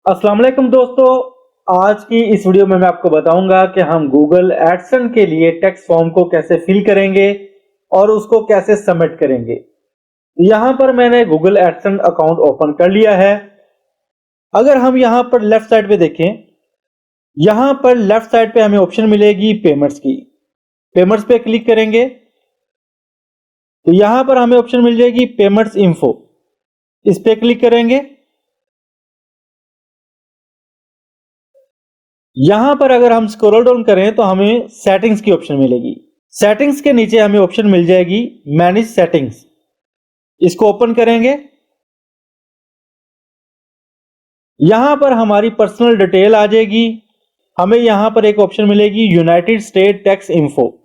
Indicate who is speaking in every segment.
Speaker 1: अस्सलाम वालेकुम दोस्तों, आज की इस वीडियो में मैं आपको बताऊंगा कि हम गूगल एडसेंस के लिए टेक्स्ट फॉर्म को कैसे फिल करेंगे और उसको कैसे सबमिट करेंगे। यहाँ पर मैंने गूगल एडसेंस अकाउंट ओपन कर लिया है। अगर हम यहाँ पर लेफ्ट साइड पे देखें, यहाँ पर लेफ्ट साइड पे हमें ऑप्शन मिलेगी पेमेंट्स की। पेमेंट्स पे क्लिक करेंगे तो यहाँ पर हमें ऑप्शन मिल जाएगी पेमेंट्स इन्फो। इस पे क्लिक करेंगे। यहां पर अगर हम स्क्रॉल डाउन करें तो हमें सेटिंग्स की ऑप्शन मिलेगी। सेटिंग्स के नीचे हमें ऑप्शन मिल जाएगी मैनेज सेटिंग्स। इसको ओपन करेंगे। यहां पर हमारी पर्सनल डिटेल आ जाएगी। हमें यहां पर एक ऑप्शन मिलेगी यूनाइटेड स्टेट टैक्स इन्फो।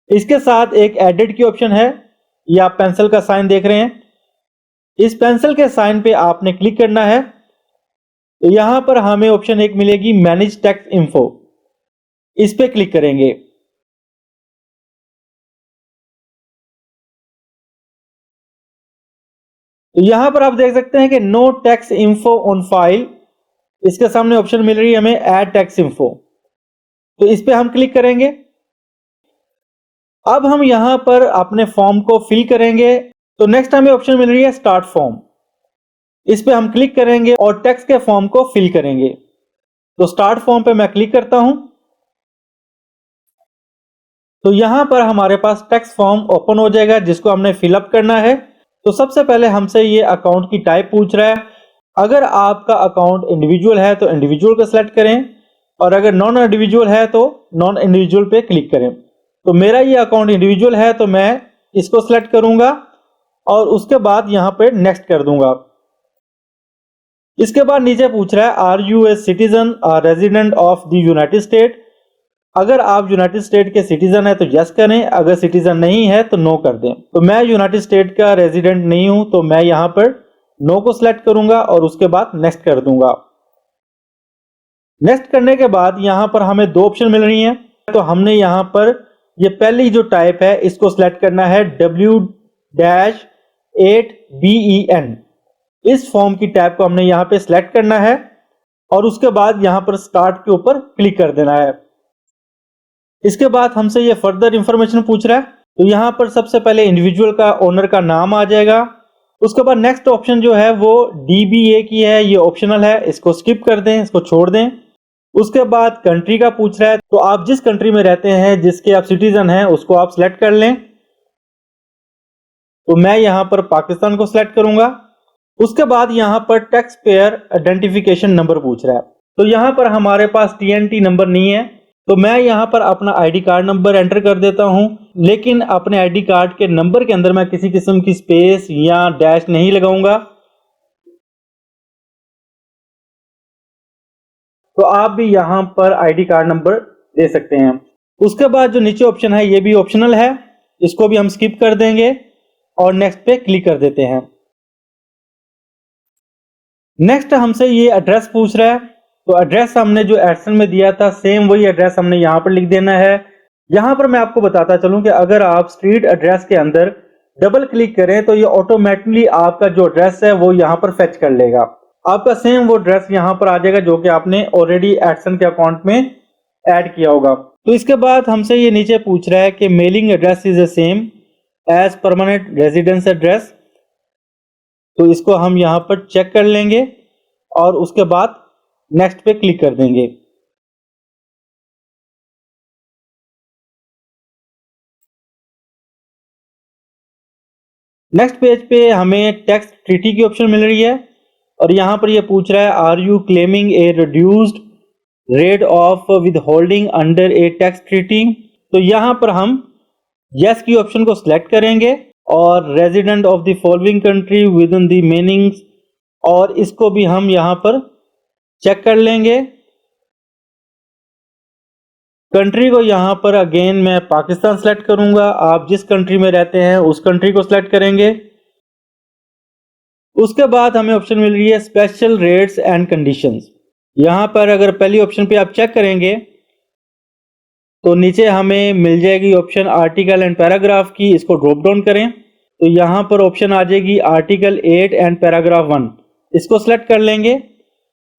Speaker 1: इसके साथ एक एडिट की ऑप्शन है। ये आप पेंसिल का साइन देख रहे हैं। इस पेंसिल के साइन पे आपने क्लिक करना है। तो यहां पर हमें ऑप्शन एक मिलेगी मैनेज टैक्स इन्फो। इस पे क्लिक करेंगे। तो यहां पर आप देख सकते हैं कि no tax info on file. इसके सामने ऑप्शन मिल रही है हमें ऐड टैक्स इन्फो। तो इस पे हम क्लिक करेंगे। अब हम यहां पर अपने फॉर्म को फिल करेंगे। तो नेक्स्ट हमें ऑप्शन मिल रही है स्टार्ट फॉर्म। इस पे हम क्लिक करेंगे और टेक्स्ट के फॉर्म को फिल करेंगे। तो स्टार्ट फॉर्म पे मैं क्लिक करता हूं। तो यहां पर हमारे पास टेक्स्ट फॉर्म ओपन हो जाएगा जिसको हमने फिलअप करना है। तो सबसे पहले हमसे ये अकाउंट की टाइप पूछ रहा है। अगर आपका अकाउंट इंडिविजुअल है तो इंडिविजुअल को सिलेक्ट करें, और अगर नॉन इंडिविजुअल है तो नॉन इंडिविजुअल पे क्लिक करें। तो मेरा ये अकाउंट इंडिविजुअल है तो मैं इसको सिलेक्ट करूंगा और उसके बाद यहां पे नेक्स्ट कर दूंगा। इसके बाद नीचे पूछ रहा है आर यू ए सिटीजन और resident of the United state. अगर आप यूनाइटेड स्टेट के सिटीजन है तो यस करें, अगर सिटीजन नहीं है तो नो कर दें। तो मैं यूनाइटेड स्टेट का रेजिडेंट नहीं हूं तो मैं यहां पर नो को सिलेक्ट करूंगा और उसके बाद नेक्स्ट कर दूंगा। नेक्स्ट करने के बाद यहां पर हमें दो ऑप्शन मिल रही हैं। तो हमने यहां पर ये पहली जो टाइप है इसको सिलेक्ट करना है W-8BEN। इस फॉर्म की टाइप को हमने यहां पे सिलेक्ट करना है और उसके बाद यहां पर स्टार्ट के ऊपर क्लिक कर देना है। इसके बाद हमसे ये फर्दर इंफॉर्मेशन पूछ रहा है। तो यहां पर सबसे पहले इंडिविजुअल का ओनर का नाम आ जाएगा। उसके बाद नेक्स्ट ऑप्शन जो है वो DBA की है, ये ऑप्शनल है, इसको स्किप कर दें, इसको छोड़ दें। उसके बाद कंट्री का पूछ रहा है। तो आप जिस कंट्री में रहते हैं, जिसके आप सिटीजन हैं, उसको आप सिलेक्ट कर लें। तो मैं यहां पर पाकिस्तान को सिलेक्ट करूंगा। उसके बाद यहां पर टैक्स पेयर आइडेंटिफिकेशन नंबर पूछ रहा है। तो यहां पर हमारे पास TNT नंबर नहीं है तो मैं यहां पर अपना ID कार्ड नंबर एंटर कर देता हूं, लेकिन अपने ID कार्ड के नंबर के अंदर मैं किसी किस्म की स्पेस या डैश नहीं लगाऊंगा। तो आप भी यहां पर ID कार्ड नंबर दे सकते हैं। उसके बाद जो नीचे ऑप्शन है ये भी ऑप्शनल है, इसको भी हम स्किप कर देंगे और नेक्स्ट पे क्लिक कर देते हैं। नेक्स्ट हमसे ये एड्रेस पूछ रहा है। तो एड्रेस हमने जो एडसेंस में दिया था सेम वही एड्रेस हमने यहां पर लिख देना है। यहां पर मैं आपको बताता चलूं कि अगर आप स्ट्रीट एड्रेस के अंदर डबल क्लिक करें तो ये ऑटोमेटिकली आपका जो एड्रेस है वो यहां पर फेच कर लेगा। आपका सेम वो एड्रेस यहां पर आ जाएगा जो कि आपने ऑलरेडी एडसेंस के अकाउंट में ऐड किया होगा। तो इसके बाद हमसे ये नीचे पूछ रहा है कि mailing address is the same as permanent residence address. तो इसको हम यहां पर चेक कर लेंगे और उसके बाद नेक्स्ट पे क्लिक कर देंगे। नेक्स्ट पेज पे हमें टैक्स ट्रीटी की ऑप्शन मिल रही है और यहां पर ये पूछ रहा है are you claiming a reduced rate of withholding under a tax treaty. तो यहां पर हम यस की ऑप्शन को सिलेक्ट करेंगे और resident of the following country with in the meanings, और इसको भी हम यहां पर चेक कर लेंगे। कंट्री को यहां पर अगेन मैं पाकिस्तान सेलेक्ट करूंगा। आप जिस कंट्री में रहते हैं उस कंट्री को सिलेक्ट करेंगे। उसके बाद हमें ऑप्शन मिल रही है स्पेशल रेट्स एंड कंडीशंस। यहां पर अगर पहली ऑप्शन पे आप चेक करेंगे तो नीचे हमें मिल जाएगी ऑप्शन आर्टिकल एंड पैराग्राफ की, इसको ड्रॉप डाउन करें तो यहां पर ऑप्शन आ जाएगी आर्टिकल 8 एंड पैराग्राफ 1, इसको सिलेक्ट कर लेंगे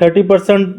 Speaker 1: 30%